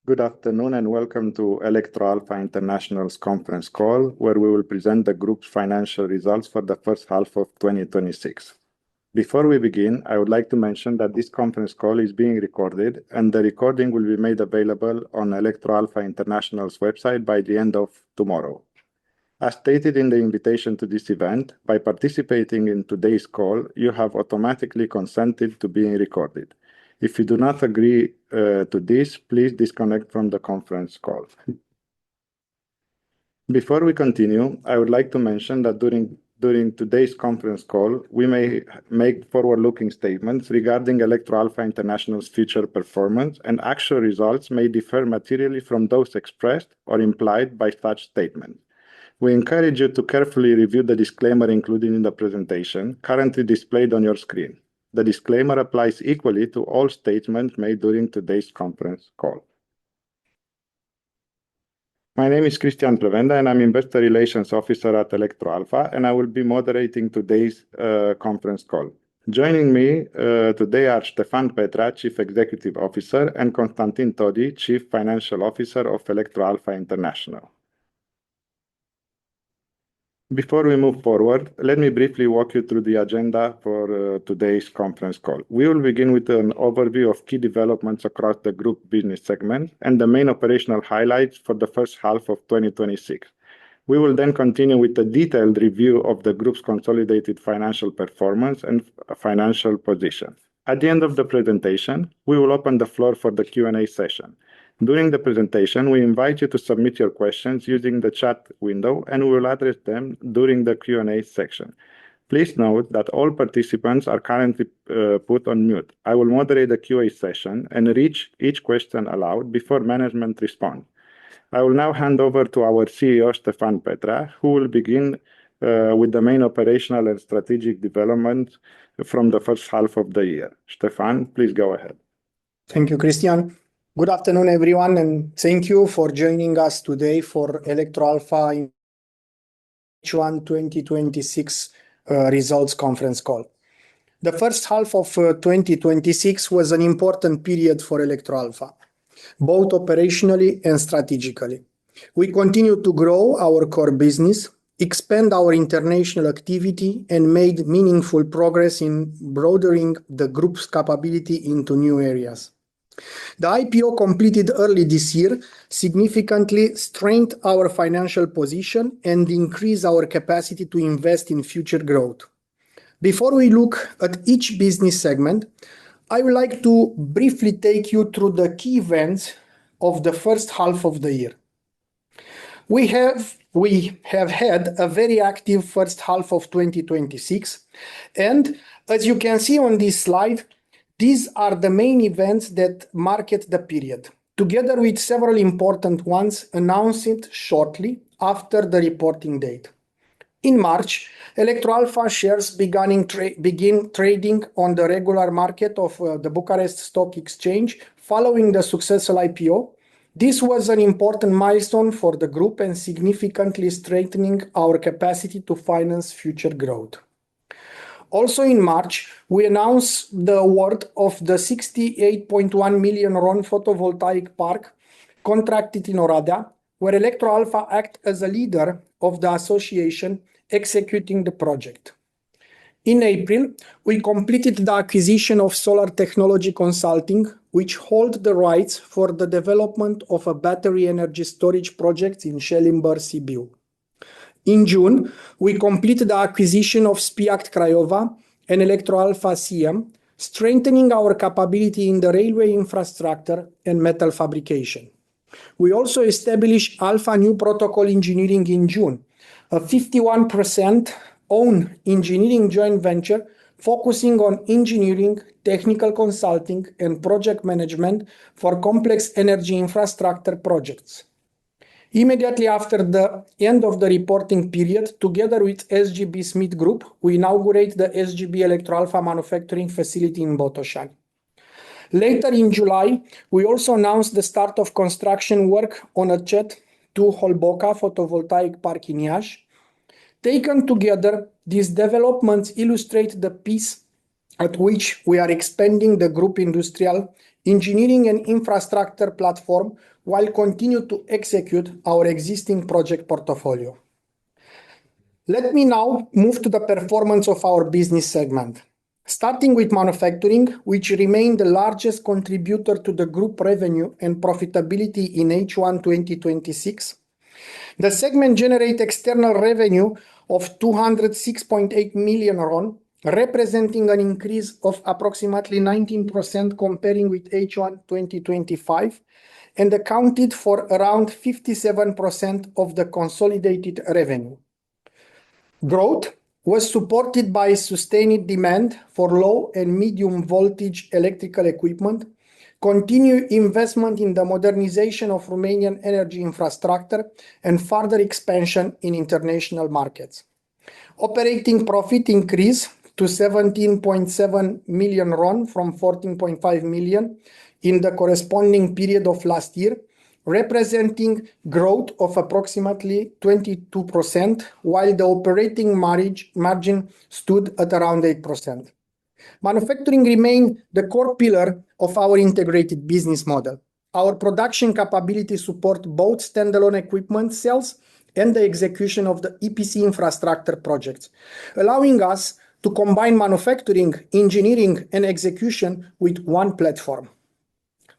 Good afternoon and welcome to Electro Alpha International's conference call, where we will present the group's financial results for the first half of 2026. Before we begin, I would like to mention that this conference call is being recorded and the recording will be made available on Electro Alpha International's website by the end of tomorrow. As stated in the invitation to this event, by participating in today's call, you have automatically consented to being recorded. If you do not agree to this, please disconnect from the conference call. Before we continue, I would like to mention that during today's conference call, we may make forward-looking statements regarding Electro Alpha International's future performance, and actual results may differ materially from those expressed or implied by such statements. We encourage you to carefully review the disclaimer included in the presentation, currently displayed on your screen. The disclaimer applies equally to all statements made during today's conference call. My name is Cristian Plevenda and I'm Investor Relations Officer at Electro Alpha, and I will be moderating today's conference call. Joining me today are Ștefan Petra, Chief Executive Officer, and Constantin Todi, Chief Financial Officer of Electro Alpha International. Before we move forward, let me briefly walk you through the agenda for today's conference call. We will begin with an overview of key developments across the group business segment and the main operational highlights for the first half of 2026. We will then continue with a detailed review of the group's consolidated financial performance and financial position. At the end of the presentation, we will open the floor for the Q&A session. During the presentation, we invite you to submit your questions using the chat window, and we will address them during the Q&A section. Please note that all participants are currently put on mute. I will moderate the Q&A session and read each question aloud before management responds. I will now hand over to our CEO, Ștefan Petra, who will begin with the main operational and strategic developments from the first half of the year. Ștefan, please go ahead. Thank you, Cristian. Good afternoon, everyone, and thank you for joining us today for Electro Alpha H1 2026 results conference call. The first half of 2026 was an important period for Electro Alpha, both operationally and strategically. We continued to grow our core business, expand our international activity, and made meaningful progress in broadening the group's capability into new areas. The IPO completed early this year significantly strengthened our financial position and increased our capacity to invest in future growth. Before we look at each business segment, I would like to briefly take you through the key events of the first half of the year. We have had a very active first half of 2026, and as you can see on this slide, these are the main events that marked the period, together with several important ones announced shortly after the reporting date. In March, Electro Alpha shares begin trading on the regular market of the Bucharest Stock Exchange following the successful IPO. This was an important milestone for the group and significantly strengthening our capacity to finance future growth. Also in March, we announced the award of the 68.1 million RON photovoltaic park contracted in Oradea, where Electro Alpha acts as a leader of the association executing the project. In April, we completed the acquisition of Solar Technology Consulting, which holds the rights for the development of a battery energy storage project in Schellimber, Sibiu. In June, we completed the acquisition of Spiact Craiova and Electro Alpha CM, strengthening our capability in the railway infrastructure and metal fabrication. We also established Alpha New Protocol Engineering in June, a 51% owned engineering joint venture focusing on engineering, technical consulting, and project management for complex energy infrastructure projects. Immediately after the end of the reporting period, together with SGB Smith Group, we inaugurate the SGB Electro Alpha manufacturing facility in Botoșani. Later in July, we also announced the start of construction work on a CET 2 Holboca photovoltaic park in Iași. Taken together, these developments illustrate the pace at which we are expanding the group industrial, engineering and infrastructure platform while continue to execute our existing project portfolio. Let me now move to the performance of our business segment. Starting with manufacturing, which remained the largest contributor to the group revenue and profitability in H1 2026. The segment generated external revenue of RON 206.8 million, representing an increase of approximately 19% comparing with H1 2025, and accounted for around 57% of the consolidated revenue. Growth was supported by sustained demand for low and medium voltage electrical equipment, continued investment in the modernization of Romanian energy infrastructure, and further expansion in international markets. Operating profit increased to RON 17.7 million from RON 14.5 million in the corresponding period of last year, representing growth of approximately 22%, while the operating margin stood at around 8%. Manufacturing remained the core pillar of our integrated business model. Our production capability support both standalone equipment sales and the execution of the EPC infrastructure projects, allowing us to combine manufacturing, engineering, and execution with one platform.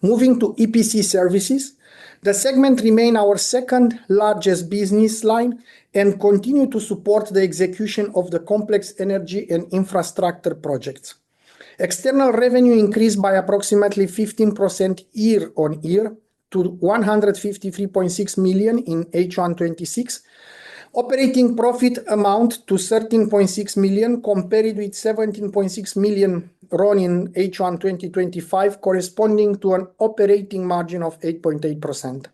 Moving to EPC services, the segment remain our second largest business line and continue to support the execution of the complex energy and infrastructure projects. External revenue increased by approximately 15% year-on-year to RON 153.6 million in H1 2026. Operating profit amount to RON 13.6 million compared with RON 17.6 million in H1 2025, corresponding to an operating margin of 8.8%.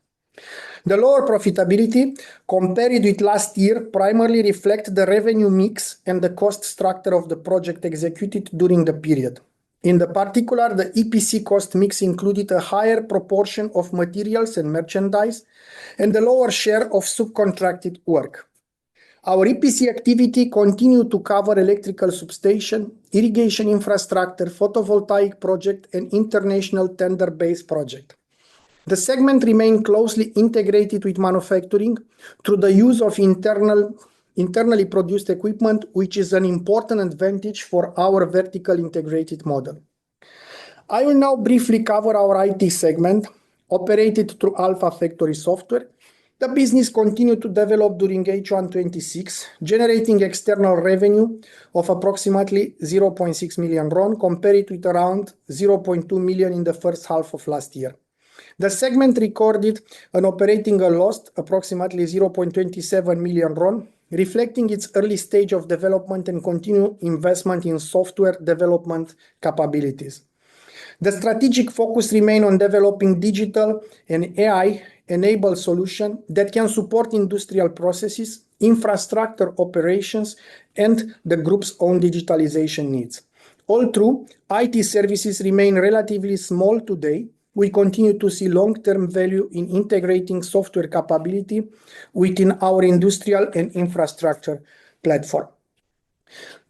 The lower profitability compared with last year primarily reflect the revenue mix and the cost structure of the project executed during the period. In particular, the EPC cost mix included a higher proportion of materials and merchandise and the lower share of subcontracted work. Our EPC activity continued to cover electrical substation, irrigation infrastructure, photovoltaic project, and international tender-based project. The segment remained closely integrated with manufacturing through the use of internally produced equipment, which is an important advantage for our vertical integrated model. I will now briefly cover our IT segment, operated through Alpha Factory Software. The business continued to develop during H1 2026, generating external revenue of approximately RON 0.6 million compared with around RON 0.2 million in the first half of last year. The segment recorded an operating loss approximately RON 0.27 million, reflecting its early stage of development and continued investment in software development capabilities. The strategic focus remain on developing digital and AI-enabled solution that can support industrial processes, infrastructure operations, and the group's own digitalization needs. Although IT services remain relatively small today, we continue to see long-term value in integrating software capability within our industrial and infrastructure platform.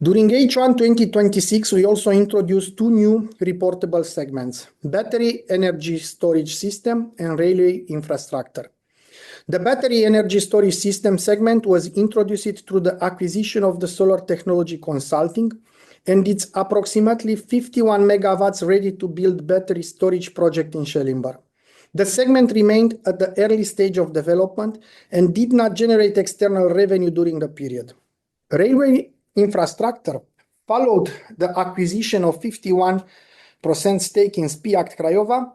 During H1 2026, we also introduced two new reportable segments: battery energy storage system and railway infrastructure. The battery energy storage system segment was introduced through the acquisition of the Solar Technology Consulting, and its approximately 51 MW ready-to-build battery storage project in Schellimber. The segment remained at the early stage of development and did not generate external revenue during the period. Railway infrastructure followed the acquisition of 51% stake in SPIAC Craiova.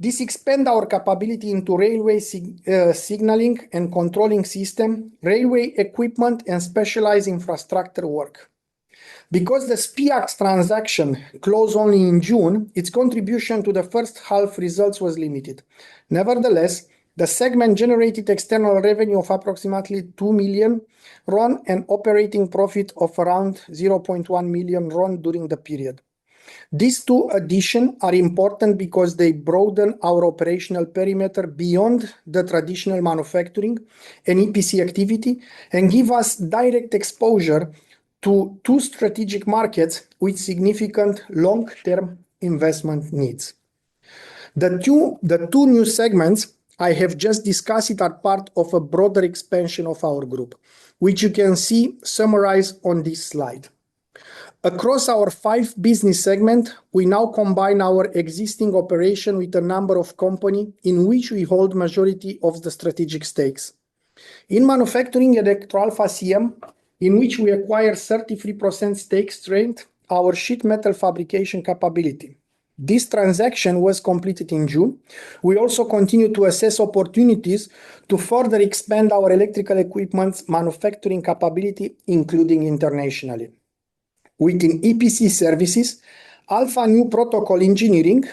This expand our capability into railway signaling and controlling system, railway equipment, and specialized infrastructure work. Because the SPIAC transaction closed only in June, its contribution to the first half results was limited. Nevertheless, the segment generated external revenue of approximately RON 2 million and operating profit of around RON 0.1 million during the period. These two additions are important because they broaden our operational perimeter beyond the traditional manufacturing and EPC activity and give us direct exposure to two strategic markets with significant long-term investment needs. The two new segments I have just discussed are part of a broader expansion of our group, which you can see summarized on this slide. Across our 5 business segments, we now combine our existing operation with a number of companies in which we hold majority of the strategic stakes. In manufacturing, Electroalpha CM, in which we acquire 33% stake, strengthened our sheet metal fabrication capability. This transaction was completed in June. We also continue to assess opportunities to further expand our electrical equipment manufacturing capability, including internationally. Within EPC services, Alpha New Protocol Engineering,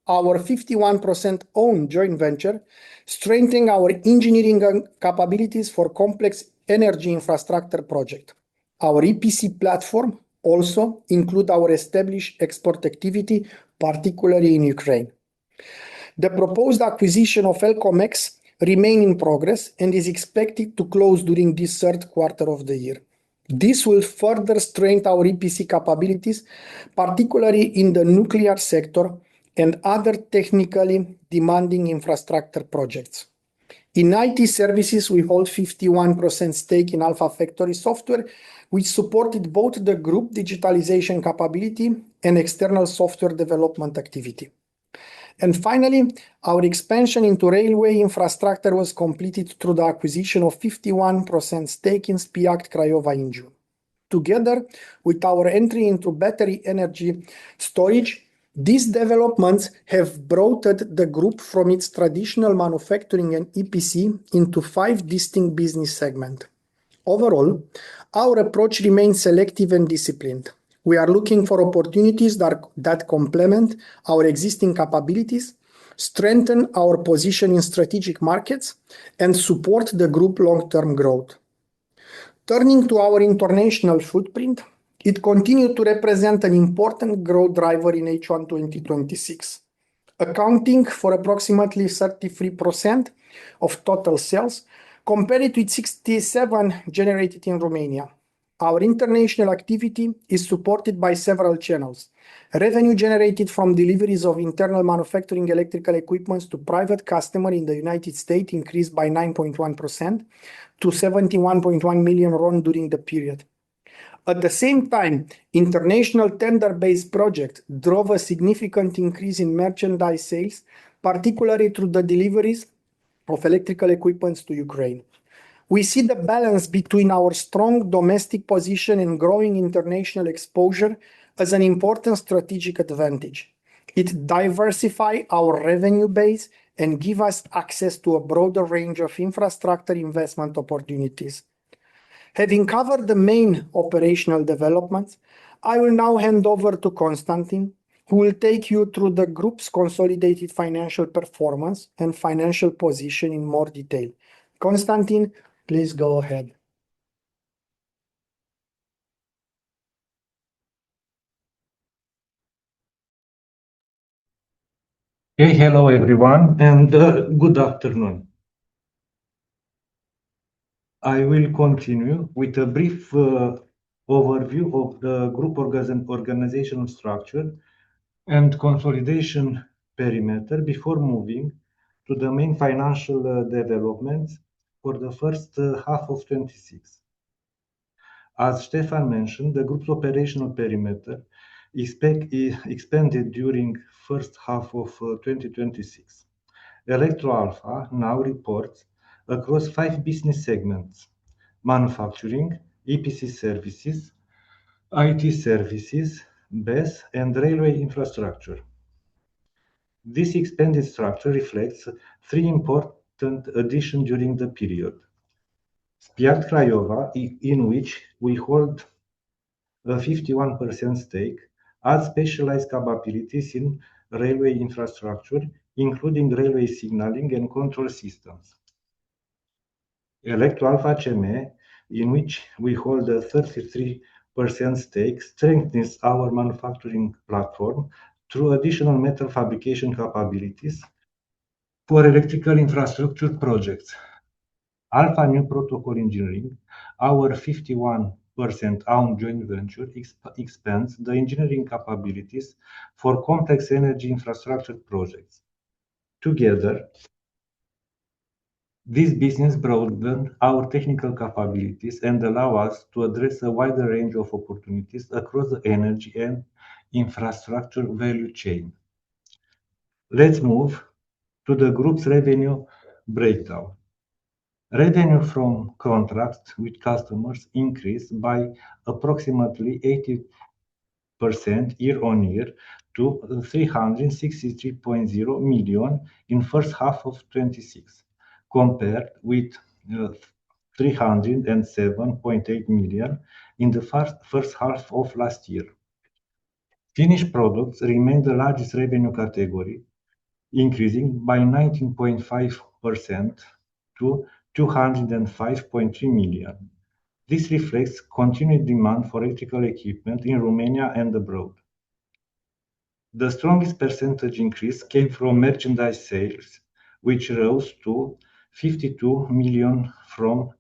our 51% owned joint venture, strengthening our engineering capabilities for complex energy infrastructure project. Our EPC platform also include our established export activity, particularly in Ukraine. The proposed acquisition of Elcomex remain in progress and is expected to close during this third quarter of the year. This will further strengthen our EPC capabilities, particularly in the nuclear sector and other technically demanding infrastructure projects. In IT services, we hold 51% stake in Alpha Factory Software, which supported both the group digitalization capability and external software development activity. And finally, our expansion into railway infrastructure was completed through the acquisition of 51% stake in Spiact Craiova in June. Together with our entry into battery energy storage, these developments have brought the group from its traditional manufacturing and EPC into 5 distinct business segments. Overall, our approach remains selective and disciplined. We are looking for opportunities that complement our existing capabilities, strengthen our position in strategic markets, and support the group long-term growth. Turning to our international footprint, it continued to represent an important growth driver in H1 2026, accounting for approximately 33% of total sales, compared with 67% generated in Romania. Our international activity is supported by several channels. Revenue generated from deliveries of internal manufacturing electrical equipment to private customer in the United States increased by 9.1% to 71.1 million RON during the period. At the same time, international tender-based project drove a significant increase in merchandise sales, particularly through the deliveries of electrical equipment to Ukraine. We see the balance between our strong domestic position and growing international exposure as an important strategic advantage. It diversifies our revenue base and gives us access to a broader range of infrastructure investment opportunities. Having covered the main operational developments, I will now hand over to Constantin, who will take you through the group's consolidated financial performance and financial position in more detail. Constantin, please go ahead. Okay, hello everyone, and good afternoon. I will continue with a brief overview of the group organizational structure and consolidation perimeter before moving to the main financial developments for the first half of 2026. As Stefan mentioned, the group's operational perimeter expanded during first half of 2026. Electroalpha now reports across 5 business segments: manufacturing, EPC services, IT services, BESS, and railway infrastructure. This expanded structure reflects 3 important additions during the period. Spiact Craiova, in which we hold a 51% stake, adds specialized capabilities in railway infrastructure, including railway signaling and control systems. Electroalpha CM, in which we hold a 33% stake, strengthens our manufacturing platform through additional metal fabrication capabilities for electrical infrastructure projects. Alpha New Protocol Engineering, our 51% owned joint venture expands the engineering capabilities for complex energy infrastructure projects. Together, this business broaden our technical capabilities and allow us to address a wider range of opportunities across the energy and infrastructure value chain. Let's move to the group's revenue breakdown. Revenue from contracts with customers increased by approximately 80% year-on-year to 363.0 million in first half of 26, compared with 307.8 million in the first half of last year. Finished products remain the largest revenue category, increasing by 19.5% to 205.3 million. This reflects continued demand for electrical equipment in Romania and abroad. The strongest percentage increase came from merchandise sales, which rose to 52 million from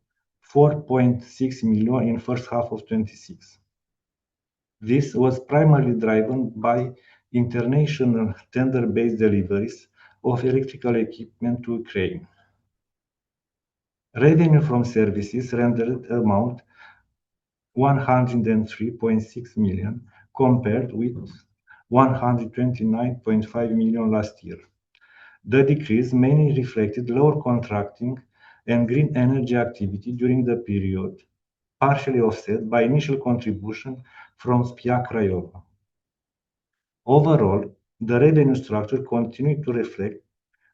4.6 million in first half of 26. This was primarily driven by international tender-based deliveries of electrical equipment to Ukraine. Revenue from services rendered amount 103.6 million, compared with 129.5 million last year. The decrease mainly reflected lower contracting and green energy activity during the period, partially offset by initial contribution from SPIA Craiova. Overall, the revenue structure continued to reflect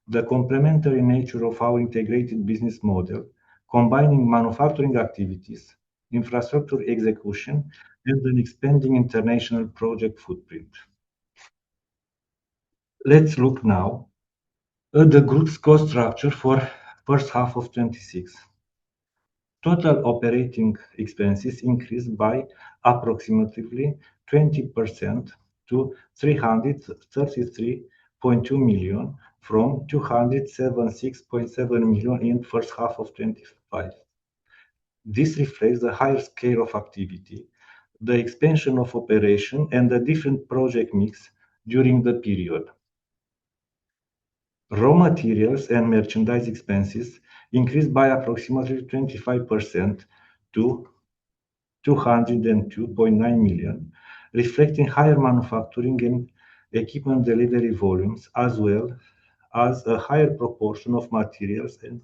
the complementary nature of our integrated business model, combining manufacturing activities, infrastructure execution, and an expanding international project footprint. Let's look now at the group's cost structure for first half of 26. Total operating expenses increased by approximately 20% to 333.2 million from 276.7 million in first half of 25. This reflects the higher scale of activity, the expansion of operation, and the different project mix during the period. Raw materials and merchandise expenses increased by approximately 25% to 202.9 million, reflecting higher manufacturing and equipment delivery volumes, as well as a higher proportion of materials and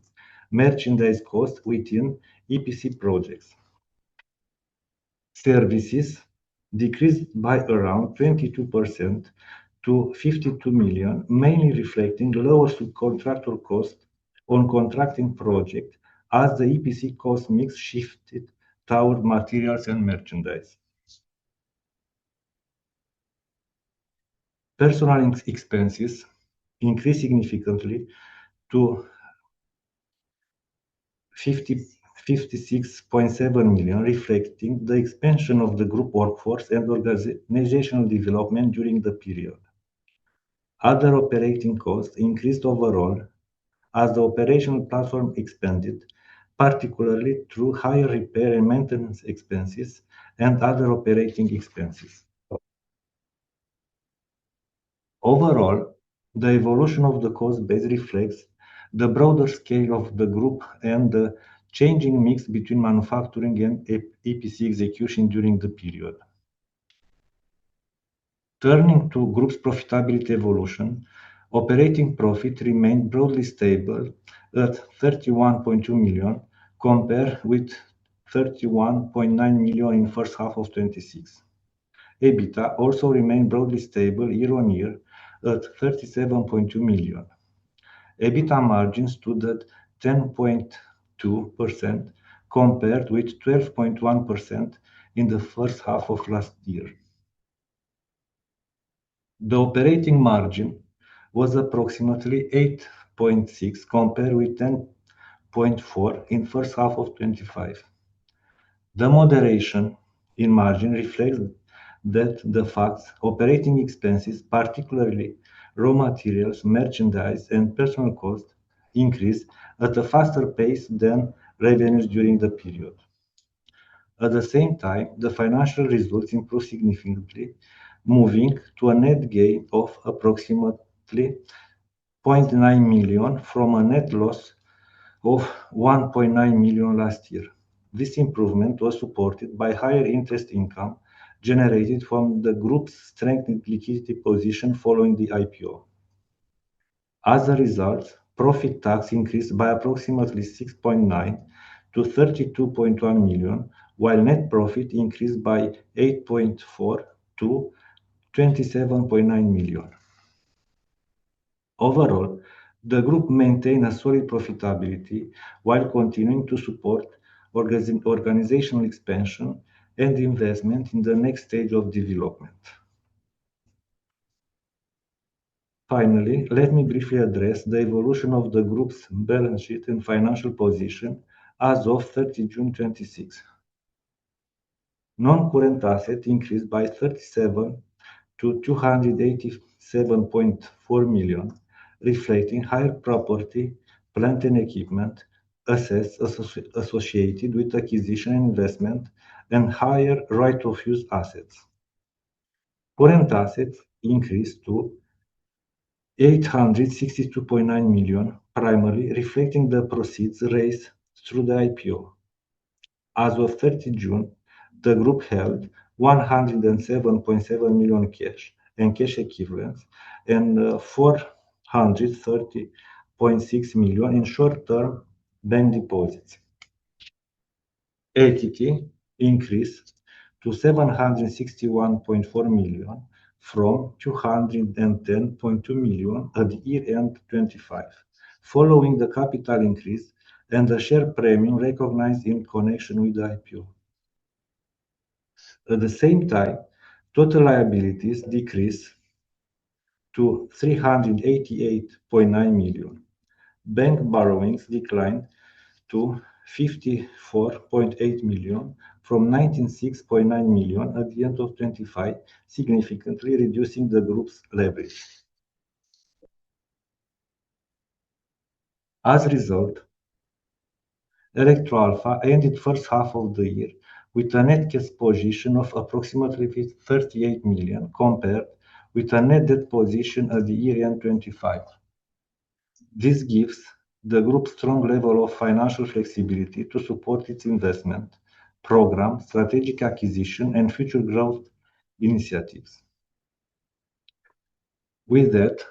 merchandise costs within EPC projects. Services decreased by around 22% to 52 million, mainly reflecting lower subcontractor costs on contracting project as the EPC cost mix shifted toward materials and merchandise. Personnel expenses increased significantly to 56.7 million, reflecting the expansion of the group workforce and organizational development during the period. Other operating costs increased overall as the operational platform expanded, particularly through higher repair and maintenance expenses and other operating expenses. Overall, the evolution of the cost base reflects the broader scale of the group and the changing mix between manufacturing and EPC execution during the period. Turning to group's profitability evolution, operating profit remained broadly stable at 31.2 million, compared with 31.9 million in first half of 26. EBITDA also remained broadly stable year-on-year at 37.2 million. EBITDA margin stood at 10.2%, compared with 12.1% in the first half of last year. The operating margin was approximately 8.6%, compared with 10.4% in first half of 25. The moderation in margin reflects that the facts operating expenses, particularly raw materials, merchandise, and personal costs, increased at a faster pace than revenues during the period. At the same time, the financial results improved significantly, moving to a net gain of approximately 0.9 million from a net loss of 1.9 million last year. This improvement was supported by higher interest income generated from the group's strengthened liquidity position following the IPO. As a result, profit tax increased by approximately 6.9 to 32.1 million, while net profit increased by 8.4 to 27.9 million. Overall, the group maintained a solid profitability while continuing to support organizational expansion and investment in the next stage of development. Finally, let me briefly address the evolution of the group's balance sheet and financial position as of 30 June 2026. Non-current assets increased by 37 to 287.4 million, reflecting higher property, plant and equipment, assets associated with acquisition and investment, and higher right-of-use assets. Current assets increased to 862.9 million, primarily reflecting the proceeds raised through the IPO. As of 30 June, the group held 107.7 million cash and cash equivalents and 430.6 million in short-term bank deposits. Equity increased to 761.4 million from 210.2 million at year-end 2025, following the capital increase and the share premium recognized in connection with the IPO. At the same time, total liabilities decreased to 388.9 million. Bank borrowings declined to 54.8 million from 96.9 million at the end of 2025, significantly reducing the group's leverage. As a result, Electroalpha ended first half of the year with a net cash position of approximately 38 million, compared with a net debt position at the year-end 2025. This gives the group strong level of financial flexibility to support its investment program, strategic acquisition, and future growth initiatives. With that,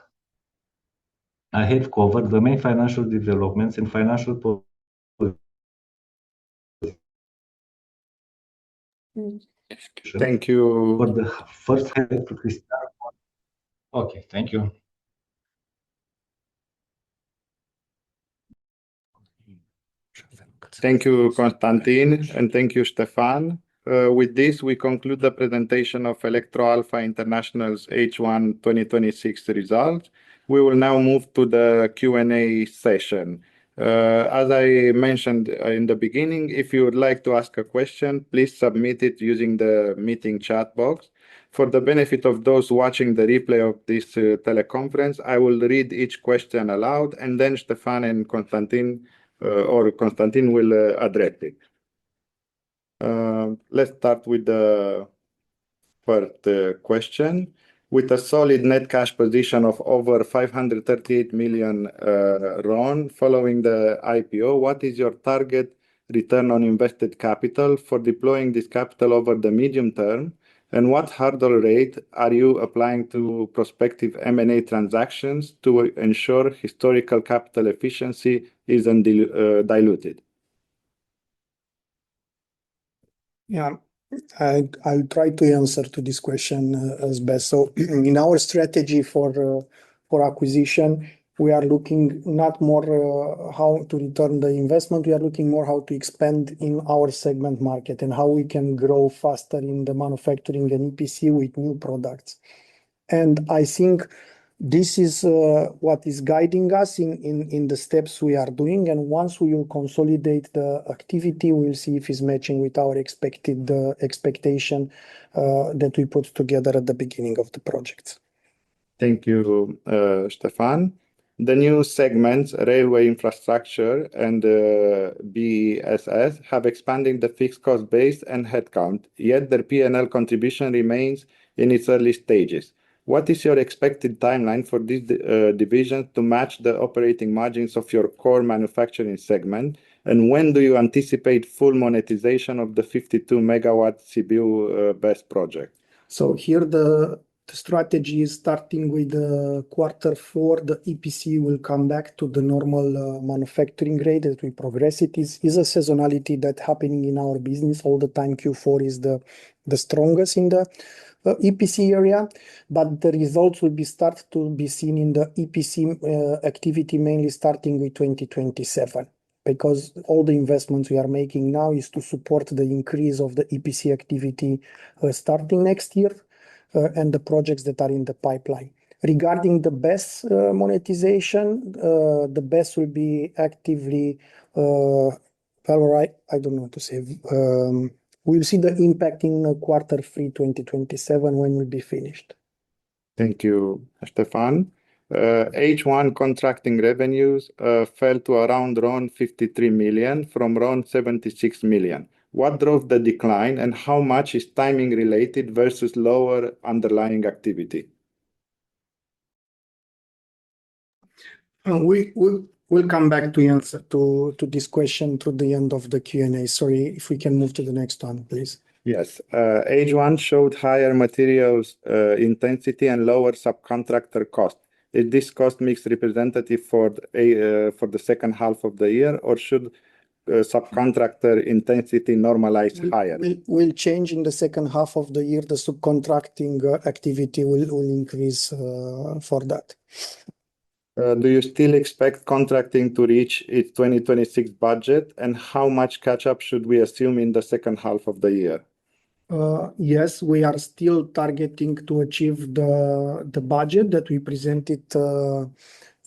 I have covered the main financial developments and financial position. Thank you. For the first half to Cristian. Okay, thank you. Thank you, Constantin, and thank you, Stefan. With this, we conclude the presentation of Electroalpha International's H1 2026 results. We will now move to the Q&A session. As I mentioned in the beginning, if you would like to ask a question, please submit it using the meeting chat box. For the benefit of those watching the replay of this teleconference, I will read each question aloud, and then Stefan and Constantin will address it. Let's start with the first question. With a solid net cash position of over 538 million RON following the IPO, what is your target return on invested capital for deploying this capital over the medium term? And what hurdle rate are you applying to prospective M&A transactions to ensure historical capital efficiency isn't diluted? Yeah, I'll try to answer to this question as best. So in our strategy for acquisition, we are looking not more how to return the investment, we are looking more how to expand in our segment market and how we can grow faster in the manufacturing and EPC with new products. And I think this is what is guiding us in the steps we are doing. And once we will consolidate the activity, we'll see if it's matching with our expectation that we put together at the beginning of the project. Thank you, Stefan. The new segments, railway infrastructure and BESS, have expanded the fixed cost base and headcount, yet their P&L contribution remains in its early stages. What is your expected timeline for these divisions to match the operating margins of your core manufacturing segment? And when do you anticipate full monetization of the 52 megawatt CBU BESS project? So here the strategy is starting with Q4. The EPC will come back to the normal manufacturing rate as we progress. It is a seasonality that happening in our business all the time. Q4 is the strongest in the EPC area, but the results will start to be seen in the EPC activity, mainly starting with 2027. Because all the investments we are making now is to support the increase of the EPC activity starting next year and the projects that are in the pipeline. Regarding the BESS monetization, the BESS will be actively, I don't know what to say. We'll see the impact in Q3 2027 when we'll be finished. Thank you, Stefan. H1 contracting revenues fell to around RON 53 million from RON 76 million. What drove the decline and how much is timing related versus lower underlying activity? We'll come back to answer to this question through the end of the Q&A. Sorry, if we can move to the next one, please. Yes, H1 showed higher materials intensity and lower subcontractor cost. Is this cost mix representative for the second half of the year, or should subcontractor intensity normalize higher? Will change in the second half of the year. The subcontracting activity will increase for that. Do you still expect contracting to reach its 2026 budget, and how much catch-up should we assume in the second half of the year? Yes, we are still targeting to achieve the budget that we presented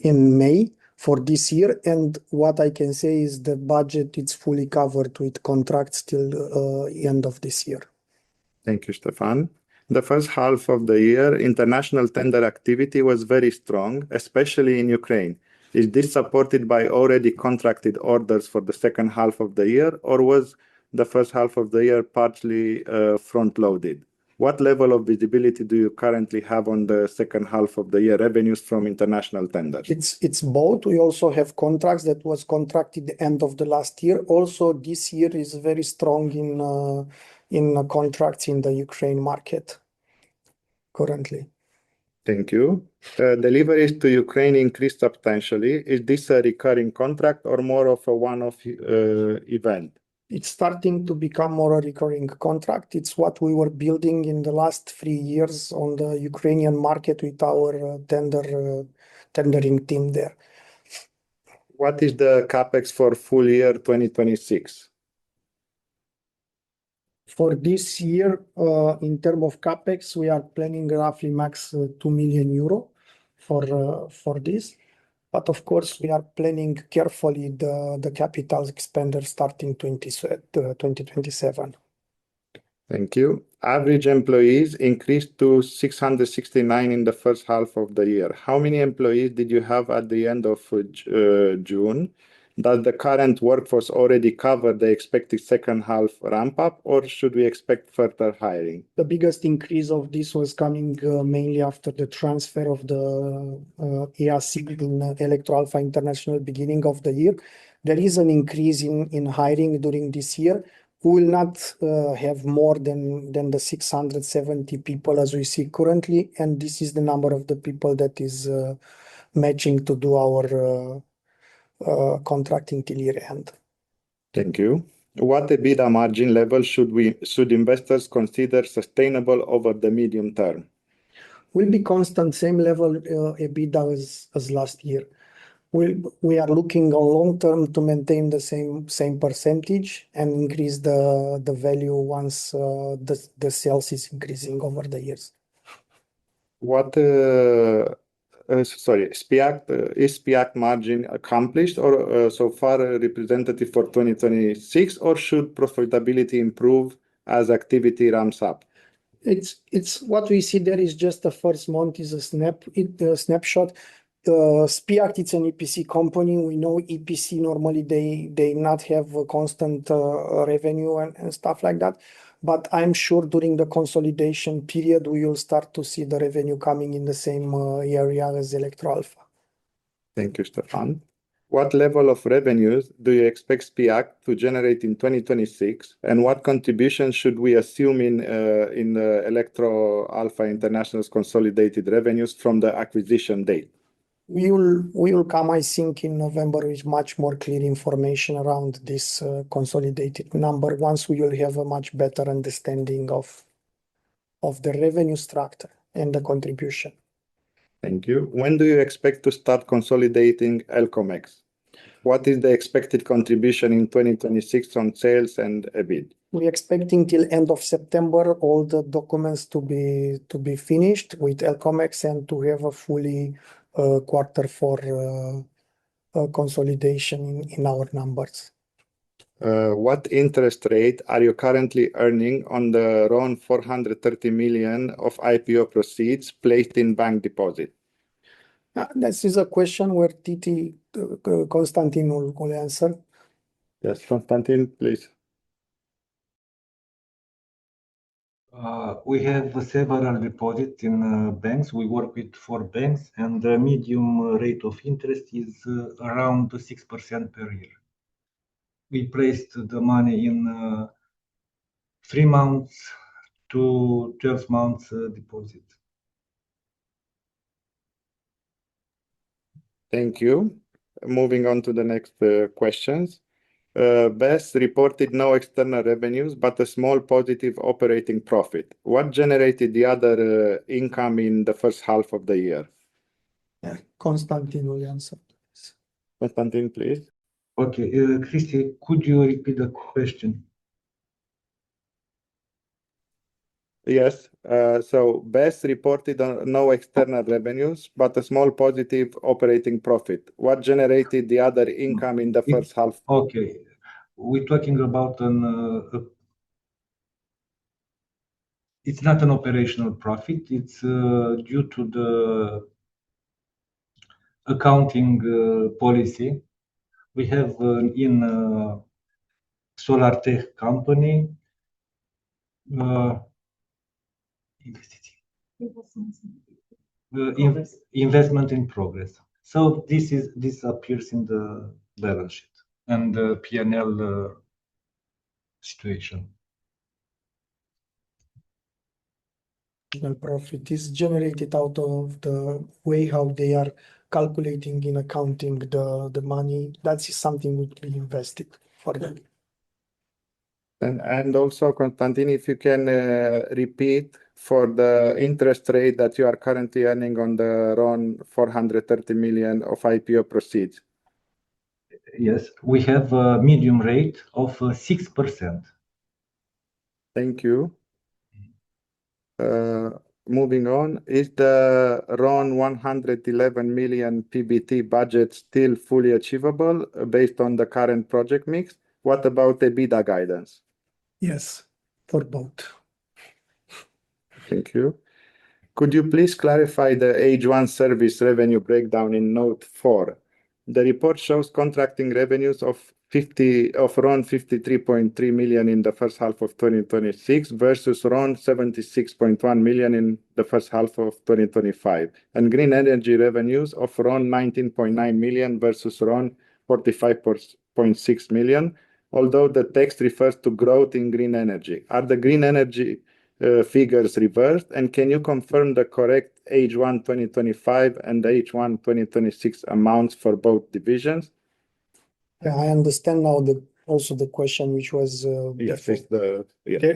in May for this year. And what I can say is the budget is fully covered with contracts till end of this year. Thank you, Stefan. The first half of the year, international tender activity was very strong, especially in Ukraine. Is this supported by already contracted orders for the second half of the year, or was the first half of the year partly front-loaded? What level of visibility do you currently have on the second half of the year revenues from international tenders? It's both. We also have contracts that was contracted the end of the last year. Also, this year is very strong in contracts in the Ukraine market currently. Thank you. Deliveries to Ukraine increased substantially. Is this a recurring contract or more of a one-off event? It's starting to become more a recurring contract. It's what we were building in the last 3 years on the Ukrainian market with our tendering team there. What is the CapEx for full year 2026? For this year, in terms of CapEx, we are planning roughly max 2 million euro for this. But of course, we are planning carefully the capital expenditure starting 2027. Thank you. Average employees increased to 669 in the first half of the year. How many employees did you have at the end of June? Does the current workforce already cover the expected second half ramp up, or should we expect further hiring? The biggest increase of this was coming mainly after the transfer of the EAC in Electroalpha International beginning of the year. There is an increase in hiring during this year. We will not have more than the 670 people as we see currently, and this is the number of the people that is matching to do our contracting till year end. Thank you. What EBITDA margin level should investors consider sustainable over the medium term? Will be constant, same level EBITDA as last year. We are looking on long term to maintain the same percentage and increase the value once the sales is increasing over the years. Is SPIAC margin accomplished or so far representative for 2026, or should profitability improve as activity ramps up? It's what we see there is just the first month is a snapshot. Spiac, it's an EPC company. We know EPC normally they not have a constant revenue and stuff like that. But I'm sure during the consolidation period, we will start to see the revenue coming in the same area as Electroalpha. Thank you, Stefan. What level of revenues do you expect Spiac to generate in 2026, and what contribution should we assume in Electroalpha International's consolidated revenues from the acquisition date? We will come, I think, in November with much more clear information around this consolidated number once we will have a much better understanding of the revenue structure and the contribution. Thank you. When do you expect to start consolidating Elcomex? What is the expected contribution in 2026 on sales and EBIT? We're expecting till end of September all the documents to be finished with Elcomex and to have a fully quarter for consolidation in our numbers. What interest rate are you currently earning on the RON 430 million of IPO proceeds placed in bank deposit? This is a question where Titi Constantin will answer. Yes, Constantin, please. We have several deposits in banks. We work with 4 banks, and the medium rate of interest is around 6% per year. We placed the money in 3 months to 12 months deposit. Thank you. Moving on to the next questions. BES reported no external revenues, but a small positive operating profit. What generated the other income in the first half of the year? Yeah, Constantin will answer this. Constantin, please. Okay, Christy, could you repeat the question? Yes. So BES reported no external revenues, but a small positive operating profit. What generated the other income in the first half? Okay, we're talking about it's not an operational profit. It's due to the accounting policy. We have in Solar Tech company investment in progress. So this appears in the balance sheet and the P&L situation. The profit is generated out of the way how they are calculating in accounting the money. That is something we will invested for them. And also, Constantin, if you can repeat for the interest rate that you are currently earning on the RON 430 million of IPO proceeds. Yes, we have a medium rate of 6%. Thank you. Moving on, is the RON 111 million PBT budget still fully achievable based on the current project mix? What about the EBITDA guidance? Yes, for both. Thank you. Could you please clarify the H1 service revenue breakdown in note 4? The report shows contracting revenues of RON 53.3 million in the first half of 2026 versus RON 76.1 million in the first half of 2025, and green energy revenues of RON 19.9 million versus RON 45.6 million, although the text refers to growth in green energy. Are the green energy figures reversed, and can you confirm the correct H1 2025 and H1 2026 amounts for both divisions? Yeah, I understand now also the question which was Yes,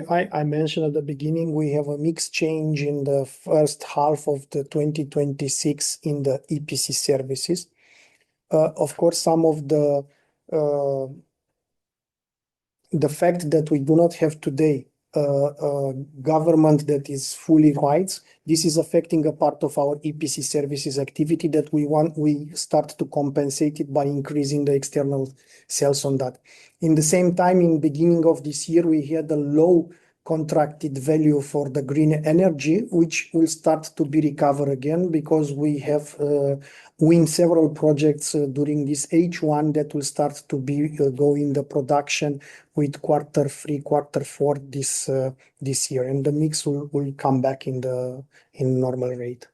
I mentioned at the beginning we have a mixed change in the first half of the 2026 in the EPC services. Of course, some of the fact that we do not have today a government that is fully rights, this is affecting a part of our EPC services activity that we start to compensate it by increasing the external sales on that. In the same time, in beginning of this year, we had a low contracted value for the green energy, which will start to be recovered again because we have win several projects during this H1 that will start to be go in the production with Q3, Q4 this year, and the mix will come back in normal rate.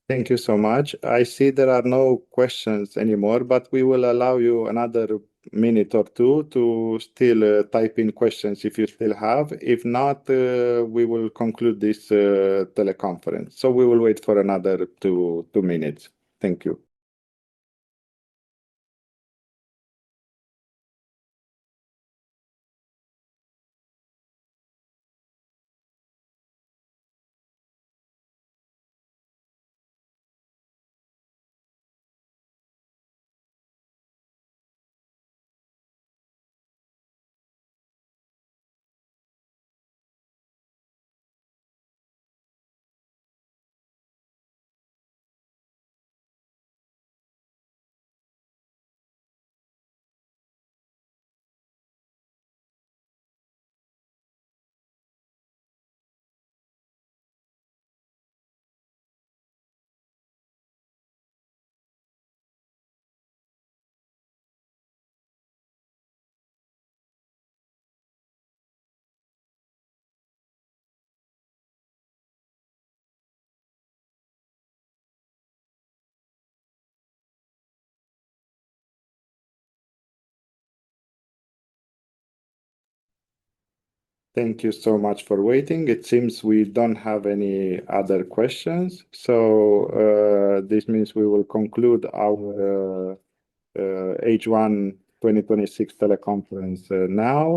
Thank you so much. I see there are no questions anymore, but we will allow you another minute or two to still type in questions if you still have. If not, we will conclude this teleconference. So we will wait for another two minutes. Thank you. Thank you so much for waiting. It seems we don't have any other questions. So this means we will conclude our H1 2026 teleconference now.